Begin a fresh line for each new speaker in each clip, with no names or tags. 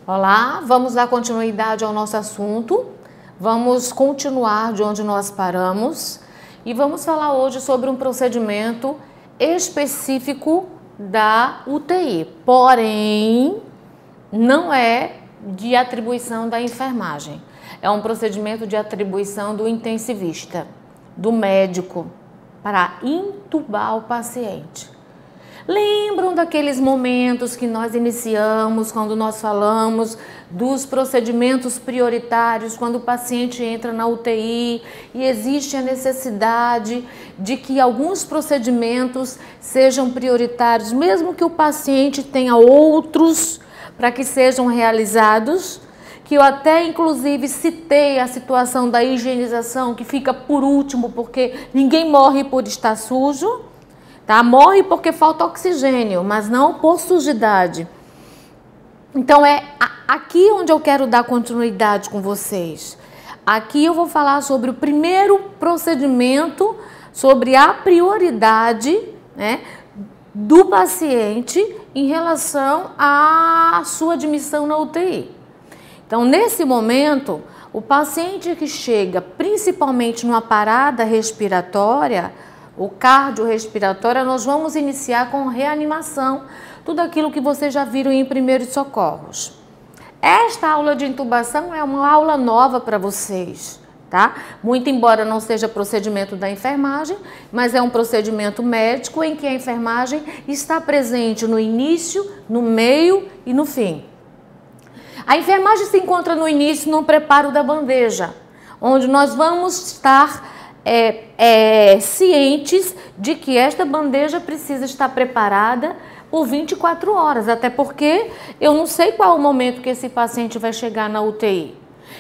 Olá, vamos dar continuidade ao nosso assunto. Vamos continuar de onde nós paramos e vamos falar hoje sobre um procedimento específico da UTI, porém não é de atribuição da enfermagem. É um procedimento de atribuição do intensivista, do médico, para intubar o paciente. Lembram daqueles momentos que nós iniciamos quando nós falamos dos procedimentos prioritários, quando o paciente entra na UTI e existe a necessidade de que alguns procedimentos sejam prioritários, mesmo que o paciente tenha outros para que sejam realizados, que eu até inclusive citei a situação da higienização, que fica por último porque ninguém morre por estar sujo. Tá? Morre porque falta oxigênio, mas não por sujidade. Então é aqui onde eu quero dar continuidade com vocês. Aqui eu vou falar sobre o primeiro procedimento, sobre a prioridade, né, do paciente em relação à sua admissão na UTI. Então, nesse momento, o paciente que chega principalmente numa parada respiratória, o cardiorrespiratório, nós vamos iniciar com reanimação, tudo aquilo que vocês já viram em primeiros socorros. Esta aula de intubação é uma aula nova para vocês, tá? Muito embora não seja procedimento da enfermagem, mas é um procedimento médico em que a enfermagem está presente no início, no meio e no fim. A enfermagem se encontra no início no preparo da bandeja, onde nós vamos estar cientes de que esta bandeja precisa estar preparada por 24 horas, até porque eu não sei qual o momento que esse paciente vai chegar na UTI.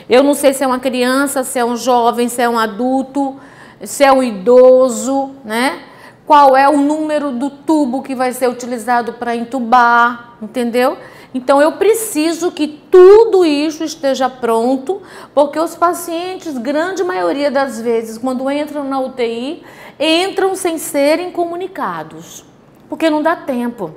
Eu não sei se é uma criança, se é um jovem, se é um adulto, se é um idoso, né? Qual é o número do tubo que vai ser utilizado para intubar, entendeu? Então, eu preciso que tudo isso esteja pronto, porque os pacientes, grande maioria das vezes, quando entram na UTI, entram sem serem comunicados, porque não dá tempo.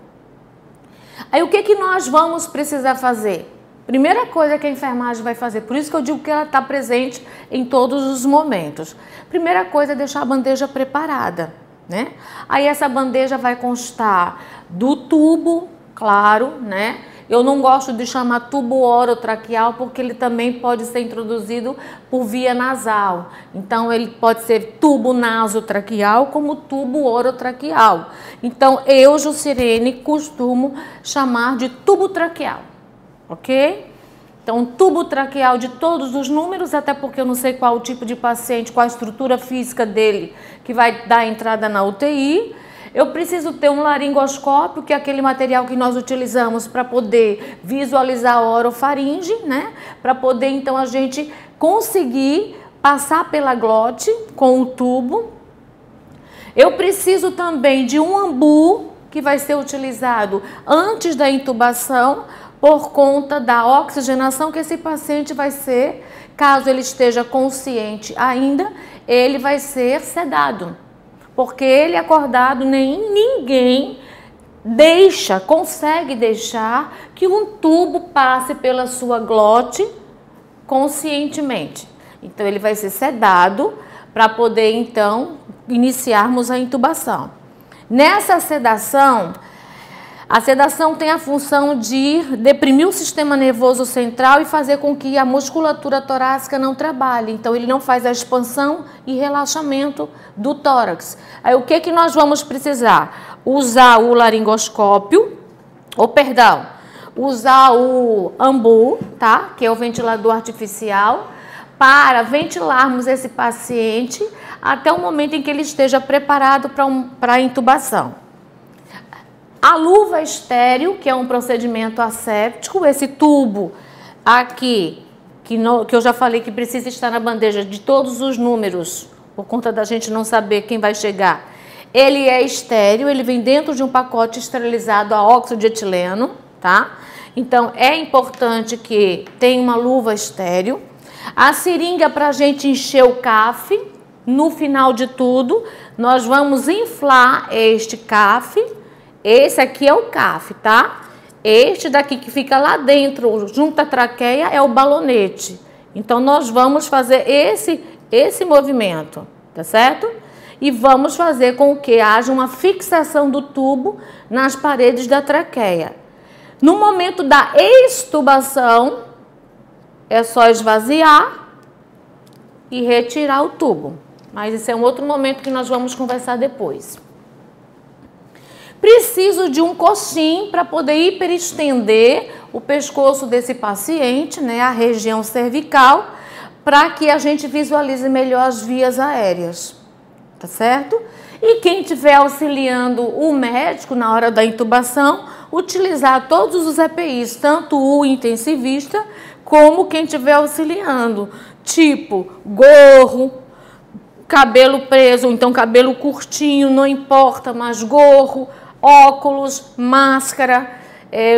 Aí, o que nós vamos precisar fazer? Primeira coisa que a enfermagem vai fazer, por isso que eu digo que ela está presente em todos os momentos. Primeira coisa é deixar a bandeja preparada, né? Aí, essa bandeja vai constar do tubo, claro, né? Eu não gosto de chamar tubo orotraqueal porque ele também pode ser introduzido por via nasal. Então, ele pode ser tubo nasotraqueal como tubo orotraqueal. Então, eu, Jucirene, costumo chamar de tubo traqueal, ok? Então, tubo traqueal de todos os números, até porque eu não sei qual o tipo de paciente, qual a estrutura física dele que vai dar entrada na UTI. Eu preciso ter um laringoscópio, que é aquele material que nós utilizamos para poder visualizar a orofaringe, né? Para poder, então, a gente conseguir passar pela glote com o tubo. Eu preciso também de um ambu, que vai ser utilizado antes da intubação, por conta da oxigenação que esse paciente vai ser, caso ele esteja consciente ainda, ele vai ser sedado. Porque ele acordado, nem ninguém consegue deixar que um tubo passe pela sua glote conscientemente. Então, ele vai ser sedado para poder, então, iniciarmos a intubação. Nessa sedação, a sedação tem a função de deprimir o sistema nervoso central e fazer com que a musculatura torácica não trabalhe. Então, ele não faz a expansão e relaxamento do tórax. Aí, o que nós vamos precisar? Usar o laringoscópio, usar o ambu, tá? Que é o ventilador artificial, para ventilarmos esse paciente até o momento em que ele esteja preparado para a intubação. A luva estéril, que é um procedimento asséptico, esse tubo aqui, que eu já falei que precisa estar na bandeja de todos os números, por conta da gente não saber quem vai chegar, ele é estéril, ele vem dentro de um pacote esterilizado a óxido de etileno, tá? Então, é importante que tenha uma luva estéril. A seringa para a gente encher o CAF, no final de tudo, nós vamos inflar este CAF. Esse aqui é o CAF, tá? Este daqui que fica lá dentro, junto à traqueia, é o balonete. Então, nós vamos fazer esse movimento, tá certo? E vamos fazer com que haja uma fixação do tubo nas paredes da traqueia. No momento da extubação, é só esvaziar e retirar o tubo. Mas esse é um outro momento que nós vamos conversar depois. Preciso de um coxim para poder hiperestender o pescoço desse paciente, né, a região cervical, para que a gente visualize melhor as vias aéreas, tá certo? E quem estiver auxiliando o médico na hora da intubação, utilizar todos os EPIs, tanto o intensivista como quem estiver auxiliando, tipo gorro, cabelo preso, ou então cabelo curtinho, não importa, mas gorro, óculos, máscara,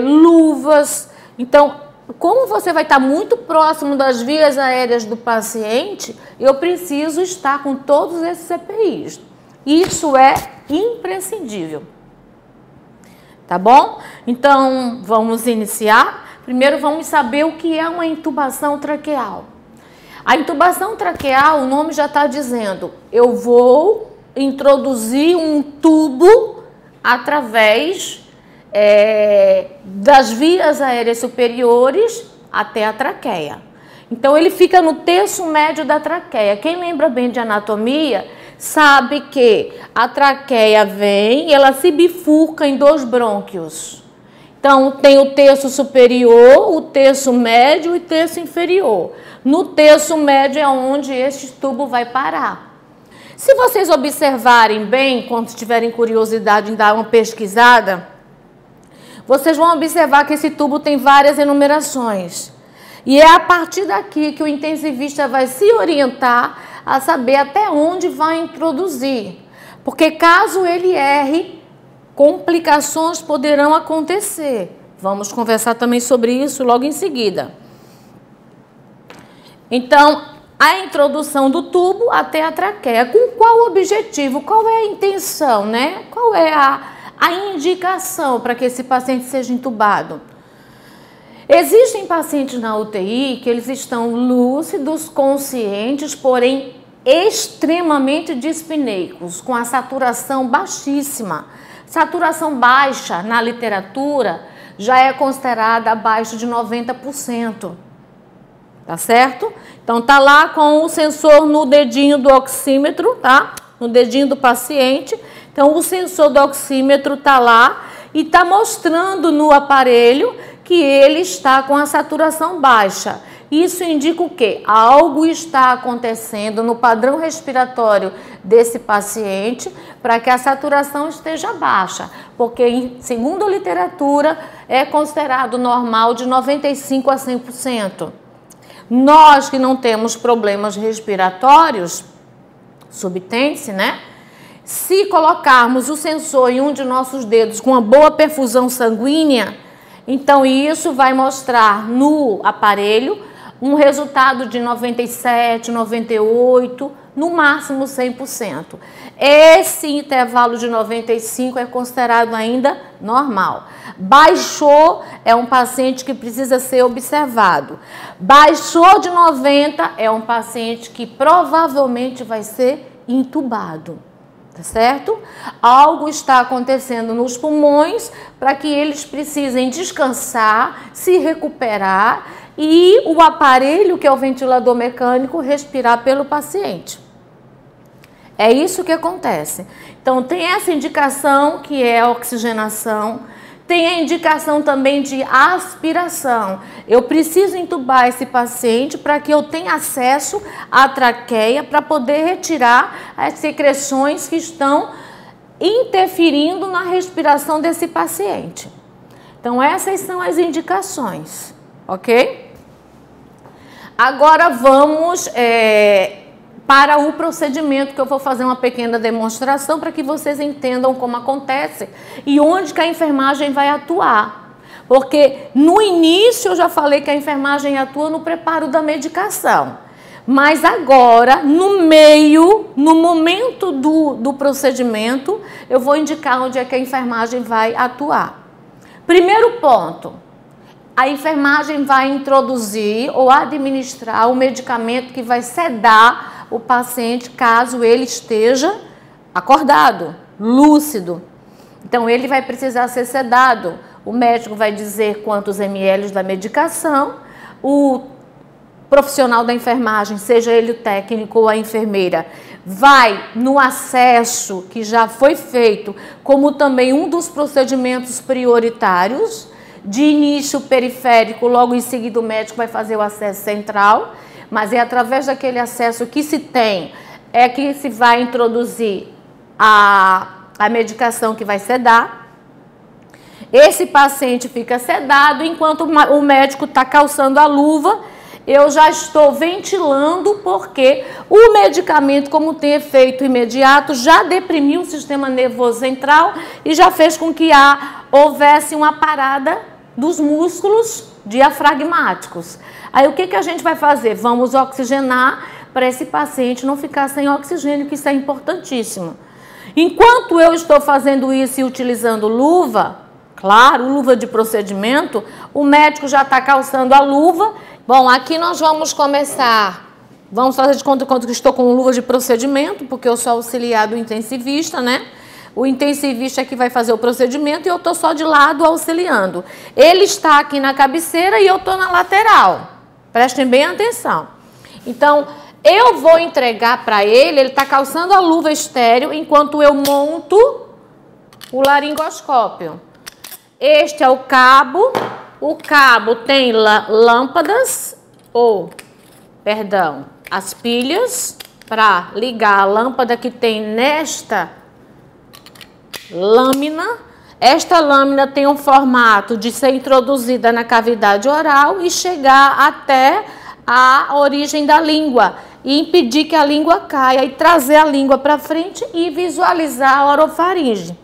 luvas. Então, como você vai estar muito próximo das vias aéreas do paciente, eu preciso estar com todos esses EPIs. Isso é imprescindível. Tá bom? Então, vamos iniciar. Primeiro, vamos saber o que é uma intubação traqueal. A intubação traqueal, o nome já está dizendo, eu vou introduzir um tubo através das vias aéreas superiores até a traqueia. Então, ele fica no terço médio da traqueia. Quem lembra bem de anatomia sabe que a traqueia vem, ela se bifurca em 2 brônquios. Então, tem o terço superior, o terço médio e o terço inferior. No terço médio é onde este tubo vai parar. Se vocês observarem bem, quando tiverem curiosidade em dar uma pesquisada, vocês vão observar que esse tubo tem várias enumerações. E é a partir daqui que o intensivista vai se orientar a saber até onde vai introduzir. Porque caso ele erre, complicações poderão acontecer. Vamos conversar também sobre isso logo em seguida. Então, a introdução do tubo até a traqueia. Com qual objetivo? Qual é a intenção, né? Qual é a indicação para que esse paciente seja intubado? Existem pacientes na UTI que eles estão lúcidos, conscientes, porém extremamente dispneicos, com a saturação baixíssima. Saturação baixa na literatura já é considerada abaixo de 90%. Tá certo? Então, tá lá com o sensor no dedinho do oxímetro, tá? No dedinho do paciente. Então, o sensor do oxímetro tá lá e tá mostrando no aparelho que ele está com a saturação baixa. Isso indica o quê? Algo está acontecendo no padrão respiratório desse paciente para que a saturação esteja baixa, porque, segundo a literatura, é considerado normal de 95% a 100%. Nós que não temos problemas respiratórios, subtense, né? Se colocarmos o sensor em um de nossos dedos com uma boa perfusão sanguínea, então isso vai mostrar no aparelho um resultado de 97%, 98%, no máximo 100%. Esse intervalo de 95% é considerado ainda normal. Baixou, é um paciente que precisa ser observado. Baixou de 90%, é um paciente que provavelmente vai ser intubado. Tá certo? Algo está acontecendo nos pulmões para que eles precisem descansar, se recuperar e o aparelho, que é o ventilador mecânico, respirar pelo paciente. É isso que acontece. Então, tem essa indicação que é a oxigenação, tem a indicação também de aspiração. Eu preciso entubar esse paciente para que eu tenha acesso à traqueia para poder retirar as secreções que estão interferindo na respiração desse paciente. Então, essas são as indicações, ok? Agora vamos para o procedimento, que eu vou fazer uma pequena demonstração para que vocês entendam como acontece e onde que a enfermagem vai atuar. Porque no início eu já falei que a enfermagem atua no preparo da medicação. Mas agora, no momento do procedimento, eu vou indicar onde é que a enfermagem vai atuar. Primeiro ponto, a enfermagem vai introduzir ou administrar o medicamento que vai sedar o paciente caso ele esteja acordado, lúcido. Então, ele vai precisar ser sedado. O médico vai dizer quantos ml da medicação, o profissional da enfermagem, seja ele o técnico ou a enfermeira, vai no acesso que já foi feito, como também um dos procedimentos prioritários, de início periférico, logo em seguida o médico vai fazer o acesso central, mas é através daquele acesso que se tem, é que se vai introduzir a medicação que vai sedar. Esse paciente fica sedado, enquanto o médico está calçando a luva, eu já estou ventilando, porque o medicamento, como tem efeito imediato, já deprimiu o sistema nervoso central e já fez com que houvesse uma parada dos músculos diafragmáticos. Aí o que a gente vai fazer? Vamos oxigenar para esse paciente não ficar sem oxigênio, que isso é importantíssimo. Enquanto eu estou fazendo isso e utilizando luva, claro, luva de procedimento, o médico já está calçando a luva. Bom, aqui nós vamos começar, vamos fazer de conta que estou com luva de procedimento, porque eu sou auxiliar do intensivista, né? O intensivista é que vai fazer o procedimento e eu estou só de lado auxiliando. Ele está aqui na cabeceira e eu estou na lateral. Prestem bem atenção. Então, eu vou entregar para ele está calçando a luva estéreo, enquanto eu monto o laringoscópio. Este é o cabo tem lâmpadas, as pilhas para ligar a lâmpada que tem nesta lâmina. Esta lâmina tem um formato de ser introduzida na cavidade oral e chegar até a origem da língua e impedir que a língua caia e trazer a língua para frente e visualizar a orofaringe.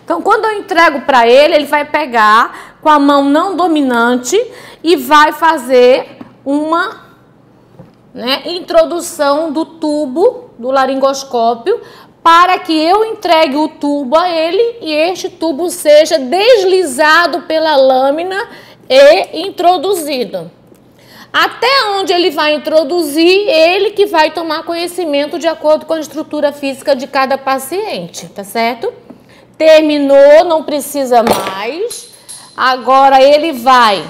Então, quando eu entrego para ele vai pegar com a mão não dominante e vai fazer uma introdução do tubo do laringoscópio para que eu entregue o tubo a ele e este tubo seja deslizado pela lâmina e introduzido. Até onde ele vai introduzir, ele que vai tomar conhecimento de acordo com a estrutura física de cada paciente, tá certo? Terminou, não precisa mais. Agora ele vai.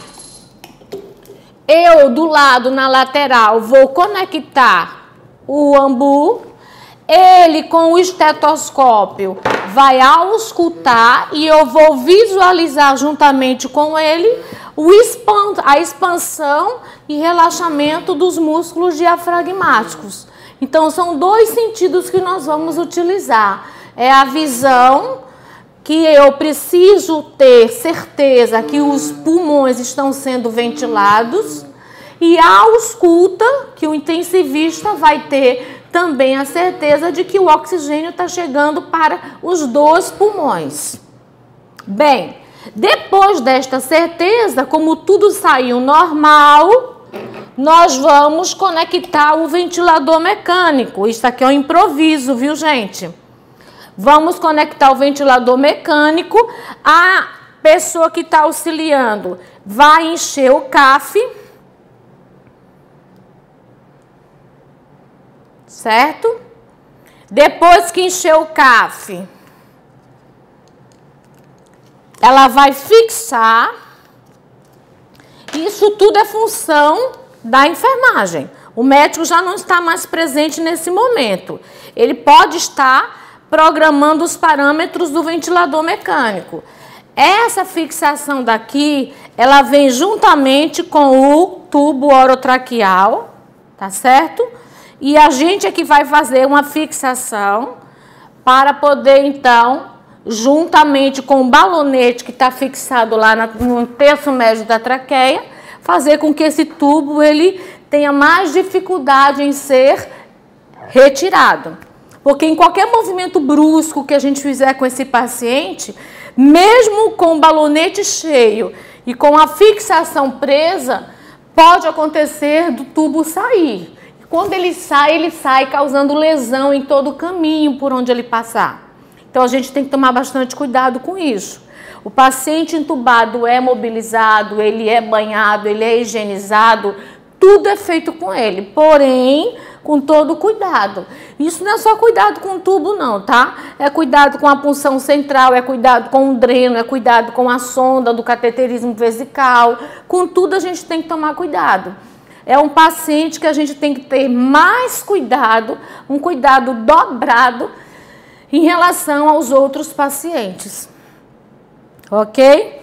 Eu do lado, na lateral, vou conectar o ambu. Ele com o estetoscópio vai auscultar e eu vou visualizar juntamente com ele a expansão e relaxamento dos músculos diafragmáticos. Então, são dois sentidos que nós vamos utilizar. É a visão, que eu preciso ter certeza que os pulmões estão sendo ventilados, e a ausculta, que o intensivista vai ter também a certeza de que o oxigênio está chegando para os dois pulmões. Bem, depois desta certeza, como tudo saiu normal, nós vamos conectar o ventilador mecânico. Isso aqui é um improviso, viu, gente? Vamos conectar o ventilador mecânico. A pessoa que está auxiliando vai encher o CAF, certo? Depois que encher o CAF, ela vai fixar. Isso tudo é função da enfermagem. O médico já não está mais presente nesse momento. Ele pode estar programando os parâmetros do ventilador mecânico. Essa fixação daqui, ela vem juntamente com o tubo orotraqueal, tá certo? E a gente é que vai fazer uma fixação para poder, então, juntamente com o balonete que está fixado lá no terço médio da traqueia, fazer com que esse tubo ele tenha mais dificuldade em ser retirado. Porque em qualquer movimento brusco que a gente fizer com esse paciente, mesmo com o balonete cheio e com a fixação presa, pode acontecer do tubo sair. Quando ele sai causando lesão em todo o caminho por onde ele passar. Então, a gente tem que tomar bastante cuidado com isso. O paciente entubado é mobilizado, ele é banhado, ele é higienizado, tudo é feito com ele, porém, com todo cuidado. Isso não é só cuidado com o tubo não, tá? É cuidado com a punção central, é cuidado com o dreno, é cuidado com a sonda do cateterismo vesical. Com tudo a gente tem que tomar cuidado. É um paciente que a gente tem que ter mais cuidado, um cuidado dobrado em relação aos outros pacientes. Ok?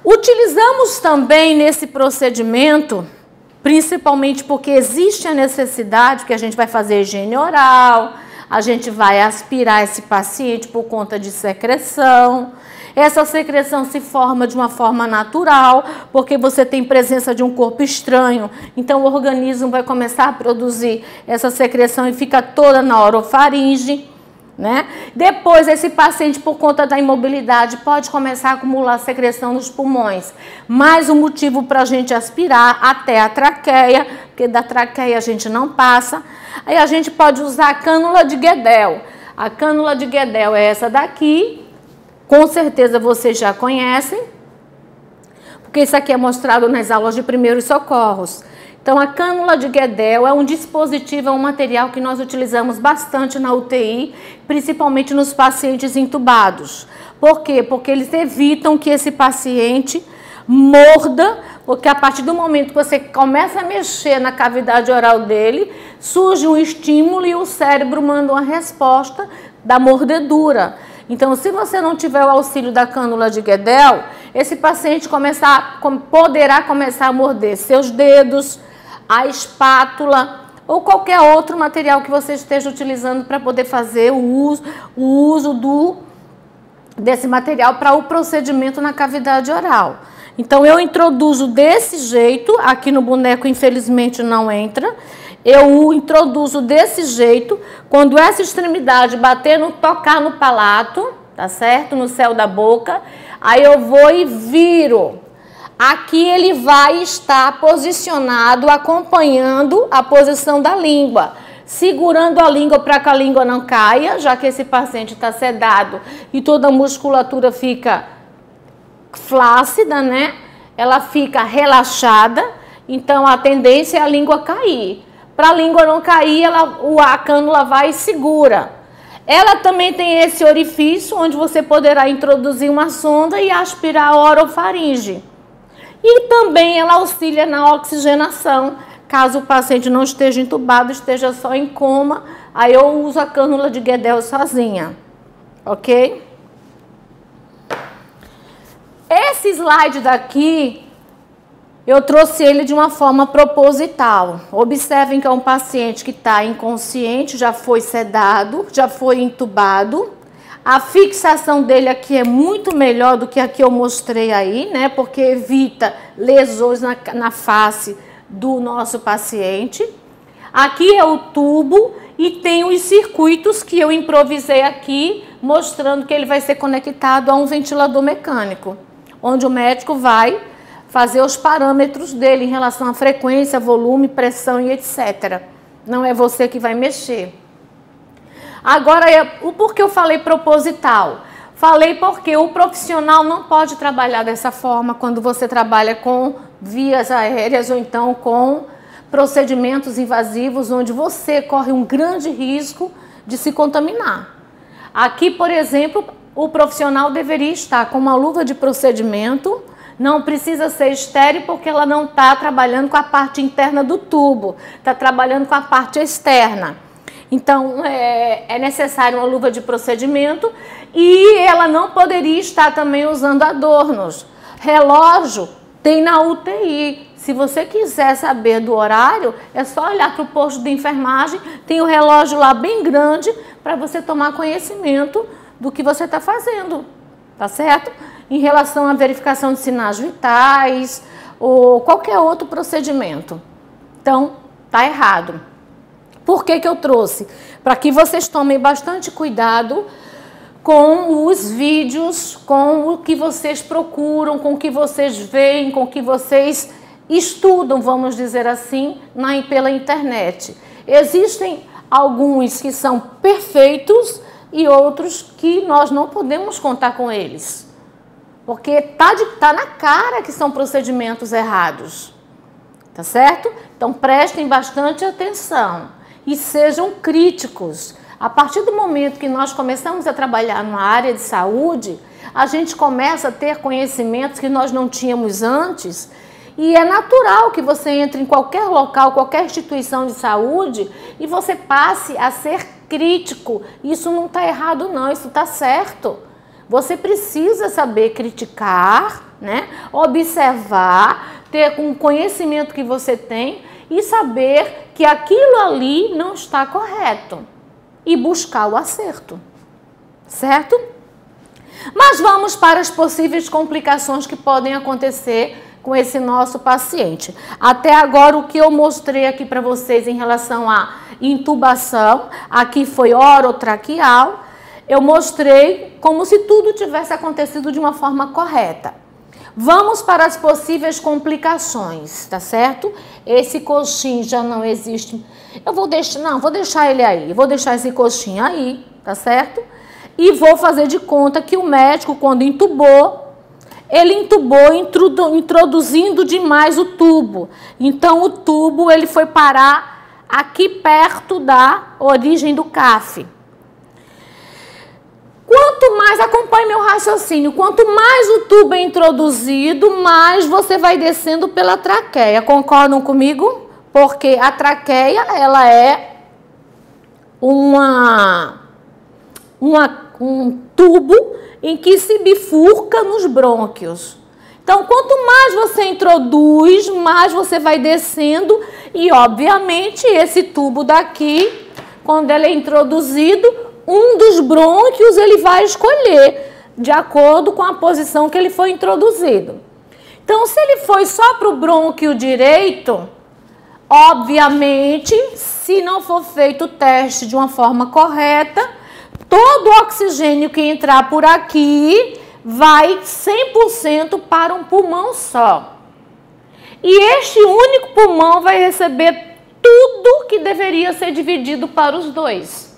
Utilizamos também nesse procedimento, principalmente porque existe a necessidade que a gente vai fazer higiene oral, a gente vai aspirar esse paciente por conta de secreção. Essa secreção se forma de uma forma natural, porque você tem presença de um corpo estranho, então o organismo vai começar a produzir essa secreção e fica toda na orofaringe. Né? Depois, esse paciente, por conta da imobilidade, pode começar a acumular secreção nos pulmões. Mais um motivo para a gente aspirar até a traqueia, porque da traqueia a gente não passa. Aí a gente pode usar a cânula de Guedel. A cânula de Guedel é essa daqui, com certeza vocês já conhecem, porque isso aqui é mostrado nas aulas de primeiros socorros. Então, a cânula de Guedel é um dispositivo, é um material que nós utilizamos bastante na UTI, principalmente nos pacientes intubados. Por quê? Porque eles evitam que esse paciente morda, porque a partir do momento que você começa a mexer na cavidade oral dele, surge um estímulo e o cérebro manda uma resposta da mordedura. Então, se você não tiver o auxílio da cânula de Guedel, esse paciente poderá começar a morder seus dedos, a espátula ou qualquer outro material que você esteja utilizando para poder fazer o uso desse material para o procedimento na cavidade oral. Então, eu introduzo desse jeito, aqui no boneco infelizmente não entra, eu o introduzo desse jeito, quando essa extremidade tocar no palato, tá certo? No céu da boca, aí eu vou e viro. Aqui ele vai estar posicionado, acompanhando a posição da língua, segurando a língua para que a língua não caia, já que esse paciente está sedado e toda a musculatura fica flácida, né? Ela fica relaxada, então a tendência é a língua cair. Para a língua não cair, a cânula vai e segura. Ela também tem esse orifício onde você poderá introduzir uma sonda e aspirar a orofaringe. E também ela auxilia na oxigenação, caso o paciente não esteja entubado, esteja só em coma, aí eu uso a cânula de Guedel sozinha, ok? Esse slide daqui, eu trouxe ele de uma forma proposital. Observem que é um paciente que está inconsciente, já foi sedado, já foi entubado. A fixação dele aqui é muito melhor do que a que eu mostrei aí, né? Porque evita lesões na face do nosso paciente. Aqui é o tubo e tem os circuitos que eu improvisei aqui, mostrando que ele vai ser conectado a um ventilador mecânico, onde o médico vai fazer os parâmetros dele em relação à frequência, volume, pressão e etc. Não é você que vai mexer. Agora, o porquê eu falei proposital? Falei porque o profissional não pode trabalhar dessa forma quando você trabalha com vias aéreas ou então com procedimentos invasivos onde você corre um grande risco de se contaminar. Aqui, por exemplo, o profissional deveria estar com uma luva de procedimento, não precisa ser estéril porque ela não está trabalhando com a parte interna do tubo, está trabalhando com a parte externa. Então, é necessário uma luva de procedimento e ela não poderia estar também usando adornos. Relógio tem na UTI. Se você quiser saber do horário, é só olhar para o posto de enfermagem, tem o relógio lá bem grande para você tomar conhecimento do que você está fazendo, tá certo? Em relação à verificação de sinais vitais ou qualquer outro procedimento. Então, tá errado. Por que eu trouxe? Para que vocês tomem bastante cuidado com os vídeos, com o que vocês procuram, com o que vocês veem, com o que vocês estudam, vamos dizer assim, pela internet. Existem alguns que são perfeitos e outros que nós não podemos contar com eles. porque tá na cara que são procedimentos errados, tá certo? Então prestem bastante atenção e sejam críticos. A partir do momento que nós começamos a trabalhar numa área de saúde, a gente começa a ter conhecimentos que nós não tínhamos antes. E é natural que você entre em qualquer local, qualquer instituição de saúde e você passe a ser crítico. Isso não está errado não, isso está certo. Você precisa saber criticar, né? Observar, ter com o conhecimento que você tem e saber que aquilo ali não está correto e buscar o acerto, certo? Mas vamos para as possíveis complicações que podem acontecer com esse nosso paciente. Até agora o que eu mostrei aqui para vocês em relação à intubação, aqui foi orotraqueal, eu mostrei como se tudo tivesse acontecido de uma forma correta. Vamos para as possíveis complicações, tá certo? Esse coxim já não existe. Vou deixar ele aí, vou deixar esse coxim aí, tá certo? E vou fazer de conta que o médico, quando intubou, ele intubou introduzindo demais o tubo. Então, o tubo ele foi parar aqui perto da origem do CAF. Quanto mais, acompanhe meu raciocínio, quanto mais o tubo é introduzido, mais você vai descendo pela traqueia. Concordam comigo? Porque a traqueia, ela é um tubo em que se bifurca nos brônquios. Então, quanto mais você introduz, mais você vai descendo e, obviamente, esse tubo daqui, quando ele é introduzido, um dos brônquios ele vai escolher de acordo com a posição que ele foi introduzido. Então, se ele foi só para o brônquio direito, obviamente, se não for feito o teste de uma forma correta, todo o oxigênio que entrar por aqui vai 100% para um pulmão só. E este único pulmão vai receber tudo que deveria ser dividido para os dois.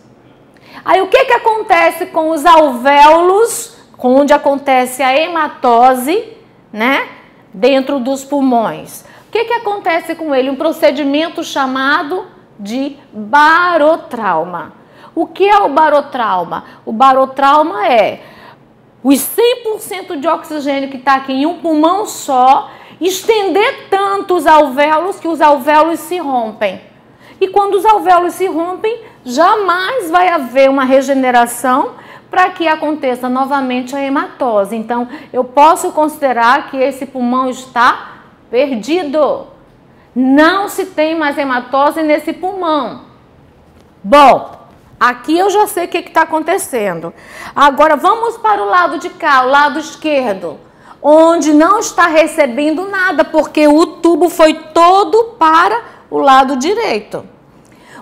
Aí o que acontece com os alvéolos, onde acontece a hematose, né, dentro dos pulmões? O que acontece com ele? Um procedimento chamado de barotrauma. O que é o barotrauma? O barotrauma é os 100% de oxigênio que está aqui em um pulmão só, estender tanto os alvéolos que os alvéolos se rompem. E quando os alvéolos se rompem, jamais vai haver uma regeneração para que aconteça novamente a hematose. Então, eu posso considerar que esse pulmão está perdido. Não se tem mais hematose nesse pulmão. Bom, aqui eu já sei o que está acontecendo. Agora, vamos para o lado de cá, o lado esquerdo, onde não está recebendo nada, porque o tubo foi todo para o lado direito.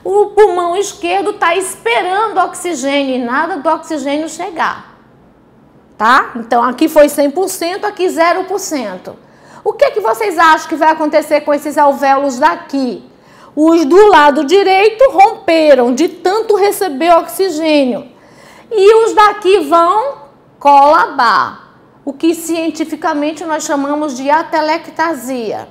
O pulmão esquerdo está esperando oxigênio e nada do oxigênio chegar. Tá? Então, aqui foi 100%, aqui 0%. O que vocês acham que vai acontecer com esses alvéolos daqui? Os do lado direito romperam de tanto receber oxigênio. E os daqui vão colabar. O que cientificamente nós chamamos de atelectasia.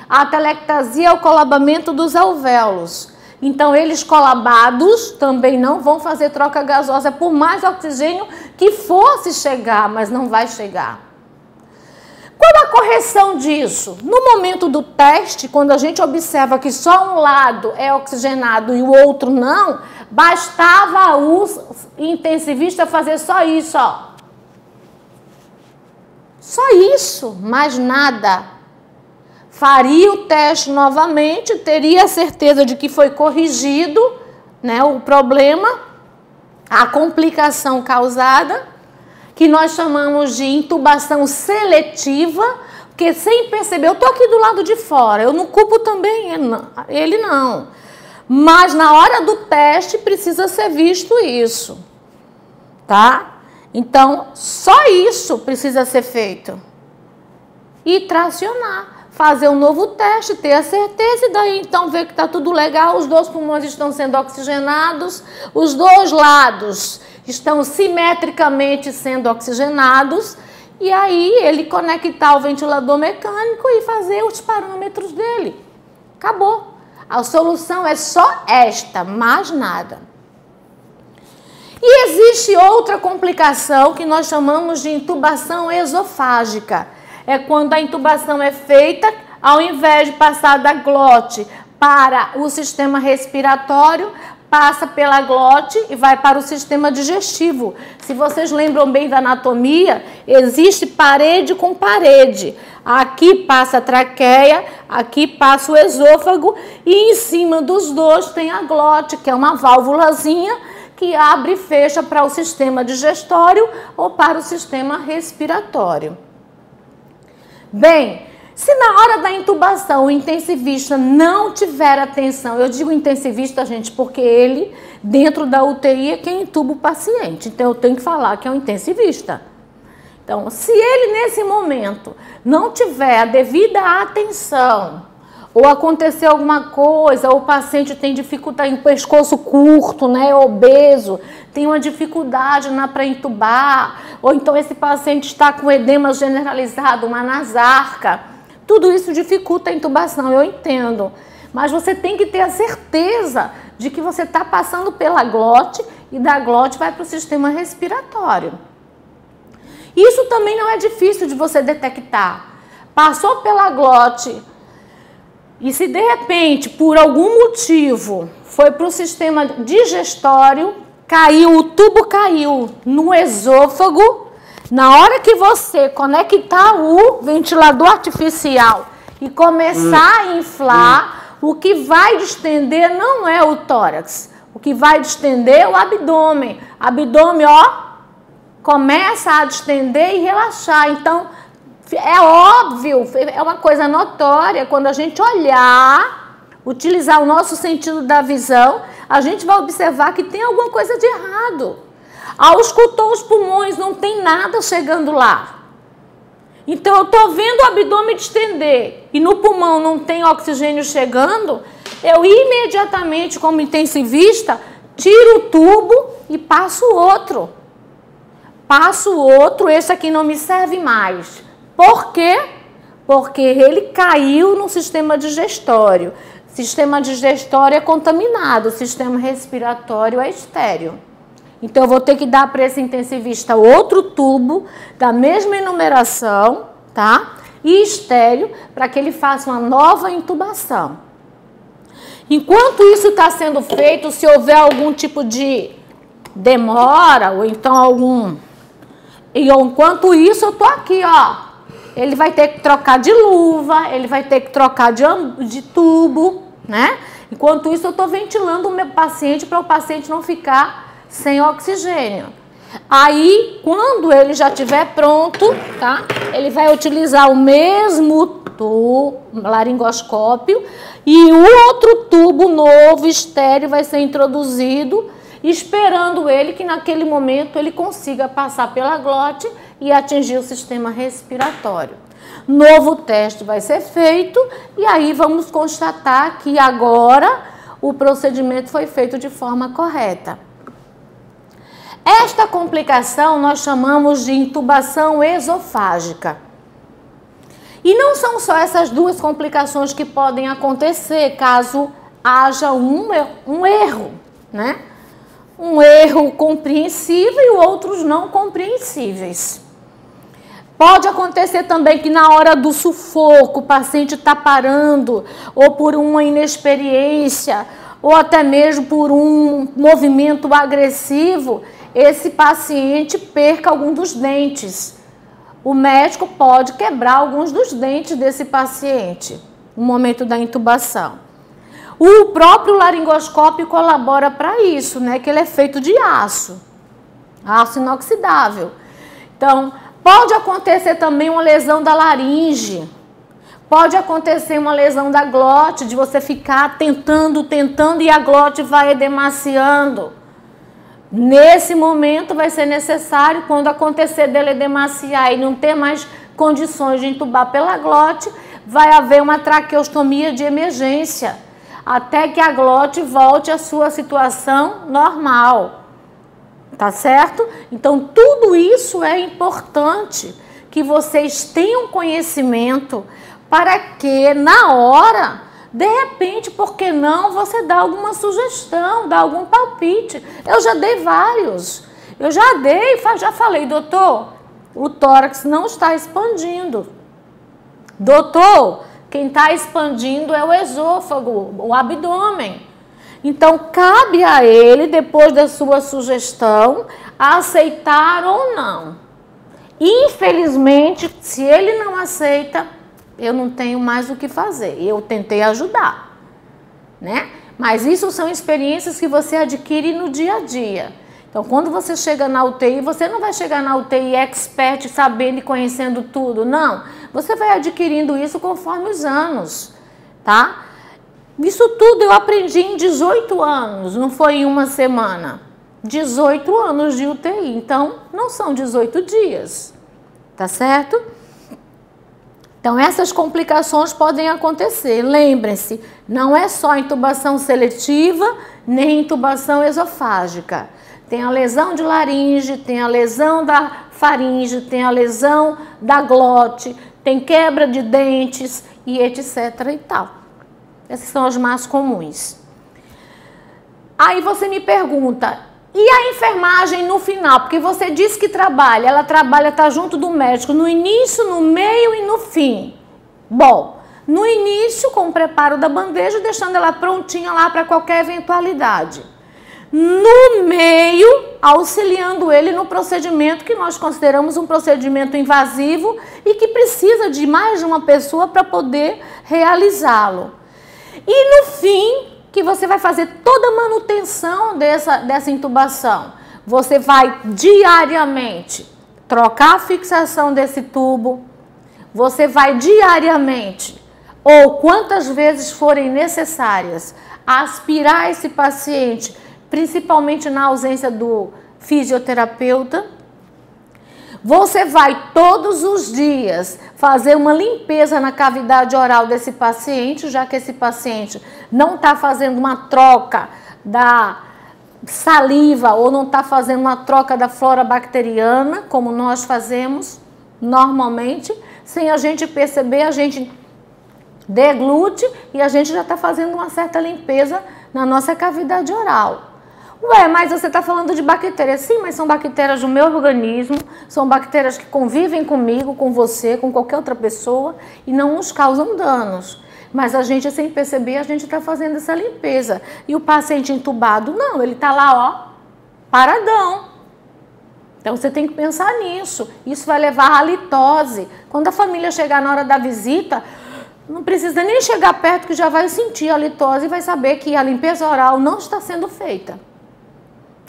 A atelectasia é o colabamento dos alvéolos. Então, eles colabados também não vão fazer troca gasosa por mais oxigênio que fosse chegar, mas não vai chegar. Qual a correção disso? No momento do teste, quando a gente observa que só um lado é oxigenado e o outro não, bastava o intensivista fazer só isso, ó. Só isso, mais nada. Faria o teste novamente, teria a certeza de que foi corrigido, né, o problema, a complicação causada, que nós chamamos de intubação seletiva, porque sem perceber, eu estou aqui do lado de fora, eu não culpo também ele não. Mas na hora do teste precisa ser visto isso, tá? Então, só isso precisa ser feito. E tracionar. Fazer um novo teste, ter a certeza e daí então ver que está tudo legal, os dois pulmões estão sendo oxigenados, os dois lados estão simetricamente sendo oxigenados e aí ele conectar o ventilador mecânico e fazer os parâmetros dele. Acabou. A solução é só esta, mais nada. E existe outra complicação que nós chamamos de intubação esofágica. É quando a intubação é feita, ao invés de passar da glote para o sistema respiratório, passa pela glote e vai para o sistema digestivo. Se vocês lembram bem da anatomia, existe parede com parede. Aqui passa a traqueia, aqui passa o esôfago e em cima dos dois tem a glote, que é uma válvulazinha que abre e fecha para o sistema digestório ou para o sistema respiratório. Bem, se na hora da intubação o intensivista não tiver atenção, eu digo intensivista, gente, porque ele, dentro da UTI, é quem intuba o paciente. Então, eu tenho que falar que é um intensivista. Então, se ele, nesse momento, não tiver a devida atenção, ou acontecer alguma coisa, ou o paciente tem dificuldade em pescoço curto, né, obeso, tem uma dificuldade para intubar, ou então esse paciente está com edema generalizado, uma nasarca, tudo isso dificulta a intubação, eu entendo. Mas você tem que ter a certeza de que você está passando pela glote e da glote vai para o sistema respiratório. Isso também não é difícil de você detectar. Passou pela glote e se de repente, por algum motivo, foi para o sistema digestório, caiu, o tubo caiu no esôfago, na hora que você conectar o ventilador artificial e começar a inflar, o que vai distender não é o tórax, o que vai distender é o abdômen. Abdômen, ó, começa a distender e relaxar. Então, é óbvio, é uma coisa notória, quando a gente olhar, utilizar o nosso sentido da visão, a gente vai observar que tem alguma coisa de errado. Auscultou os pulmões, não tem nada chegando lá. Então, eu estou vendo o abdômen distender e no pulmão não tem oxigênio chegando, eu imediatamente, como intensivista, tiro o tubo e passo outro. Passo outro, esse aqui não me serve mais. Por quê? Porque ele caiu no sistema digestório. Sistema digestório é contaminado, o sistema respiratório é estéril. Então, eu vou ter que dar para esse intensivista outro tubo da mesma enumeração, tá? E estéril, para que ele faça uma nova intubação. Enquanto isso está sendo feito, se houver algum tipo de demora, ou então algum... E enquanto isso, eu estou aqui, ó. Ele vai ter que trocar de luva, ele vai ter que trocar de tubo, né? Enquanto isso, eu estou ventilando o meu paciente para o paciente não ficar sem oxigênio. Aí, quando ele já estiver pronto, tá? Ele vai utilizar o mesmo tubo, laringoscópio, e o outro tubo novo, estéril, vai ser introduzido, esperando ele que naquele momento ele consiga passar pela glote e atingir o sistema respiratório. Novo teste vai ser feito e aí vamos constatar que agora o procedimento foi feito de forma correta. Esta complicação nós chamamos de intubação esofágica. E não são só essas duas complicações que podem acontecer caso haja um erro, né? Um erro compreensível e outros não compreensíveis. Pode acontecer também que na hora do sufoco o paciente está parando, ou por uma inexperiência, ou até mesmo por um movimento agressivo, esse paciente perca algum dos dentes. O médico pode quebrar alguns dos dentes desse paciente no momento da intubação. O próprio laringoscópio colabora para isso, né? Que ele é feito de aço inoxidável. Então, pode acontecer também uma lesão da laringe, pode acontecer uma lesão da glote, de você ficar tentando e a glote vai edemaciando. Nesse momento vai ser necessário, quando acontecer dele edemaciar e não ter mais condições de intubar pela glote, vai haver uma traqueostomia de emergência, até que a glote volte à sua situação normal. Tá certo? Então, tudo isso é importante que vocês tenham conhecimento para que na hora, de repente, por que não, você dá alguma sugestão, dá algum palpite. Eu já dei vários. Eu já falei, doutor, o tórax não está expandindo. Doutor, quem está expandindo é o esôfago, o abdômen. Então, cabe a ele, depois da sua sugestão, aceitar ou não. Infelizmente, se ele não aceita, eu não tenho mais o que fazer. Eu tentei ajudar, né? Mas isso são experiências que você adquire no dia a dia. Então, quando você chega na UTI, você não vai chegar na UTI expert, sabendo e conhecendo tudo, não. Você vai adquirindo isso conforme os anos, tá? Isso tudo eu aprendi em 18 anos, não foi em uma semana. 18 anos de UTI, então não são 18 dias, tá certo? Então, essas complicações podem acontecer. Lembrem-se, não é só intubação seletiva, nem intubação esofágica. Tem a lesão de laringe, tem a lesão da faringe, tem a lesão da glote, tem quebra de dentes e etc. e tal. Essas são as mais comuns. Aí você me pergunta, e a enfermagem no final? Porque você disse que trabalha, ela trabalha, está junto do médico no início, no meio e no fim. Bom, no início com o preparo da bandeja, deixando ela prontinha lá para qualquer eventualidade. No meio, auxiliando ele no procedimento que nós consideramos um procedimento invasivo e que precisa de mais de uma pessoa para poder realizá-lo. E no fim, que você vai fazer toda a manutenção dessa intubação. Você vai diariamente trocar a fixação desse tubo, você vai diariamente, ou quantas vezes forem necessárias, aspirar esse paciente, principalmente na ausência do fisioterapeuta. Você vai todos os dias fazer uma limpeza na cavidade oral desse paciente, já que esse paciente não está fazendo uma troca da saliva ou não está fazendo uma troca da flora bacteriana, como nós fazemos normalmente, sem a gente perceber, a gente deglute e a gente já está fazendo uma certa limpeza na nossa cavidade oral. Ué, mas você está falando de bactérias. Sim, mas são bactérias do meu organismo, são bactérias que convivem comigo, com você, com qualquer outra pessoa e não nos causam danos. Mas a gente, sem perceber, a gente está fazendo essa limpeza. E o paciente entubado, não, ele está lá, ó, paradão. Então você tem que pensar nisso. Isso vai levar à litose. Quando a família chegar na hora da visita, não precisa nem chegar perto que já vai sentir a litose e vai saber que a limpeza oral não está sendo feita.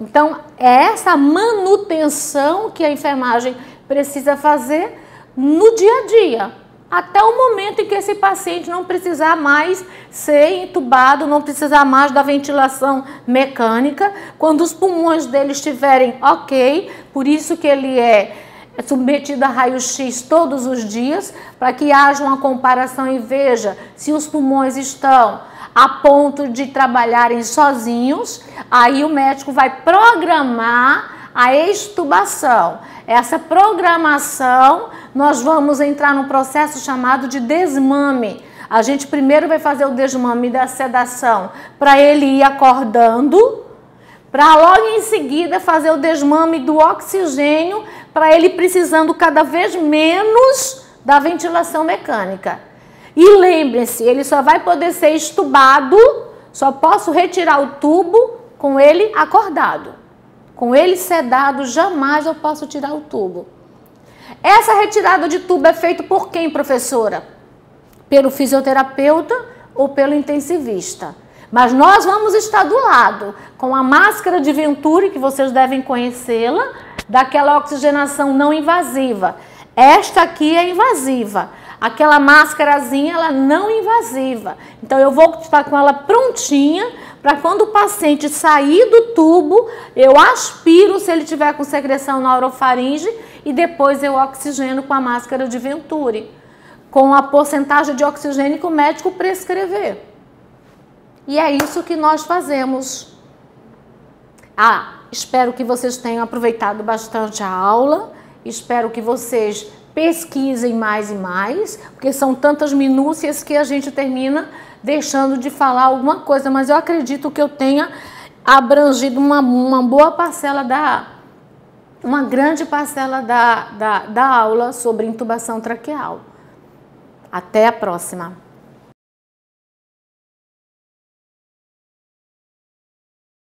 Então, é essa manutenção que a enfermagem precisa fazer no dia a dia, até o momento em que esse paciente não precisar mais ser entubado, não precisar mais da ventilação mecânica, quando os pulmões dele estiverem ok, por isso que ele é submetido a raio-x todos os dias, para que haja uma comparação e veja se os pulmões estão a ponto de trabalharem sozinhos. Aí o médico vai programar a extubação. Essa programação, nós vamos entrar num processo chamado de desmame. A gente primeiro vai fazer o desmame da sedação para ele ir acordando, para logo em seguida fazer o desmame do oxigênio, para ele precisando cada vez menos da ventilação mecânica. E lembre-se, ele só vai poder ser extubado, só posso retirar o tubo com ele acordado. Com ele sedado, jamais eu posso tirar o tubo. Essa retirada de tubo é feita por quem, professora? Pelo fisioterapeuta ou pelo intensivista. Mas nós vamos estar do lado, com a máscara de Venturi, que vocês devem conhecê-la, daquela oxigenação não invasiva. Esta aqui é invasiva. Aquela máscarazinha, ela não invasiva. Então, eu vou estar com ela prontinha para quando o paciente sair do tubo, eu aspiro se ele tiver com secreção na orofaringe e depois eu oxigeno com a máscara de Venturi, com a porcentagem de oxigênio que o médico prescrever. E é isso que nós fazemos. Espero que vocês tenham aproveitado bastante a aula. Espero que vocês pesquisem mais e mais, porque são tantas minúcias que a gente termina deixando de falar alguma coisa, mas eu acredito que eu tenha abrangido uma boa parcela uma grande parcela da aula sobre intubação traqueal. Até a próxima!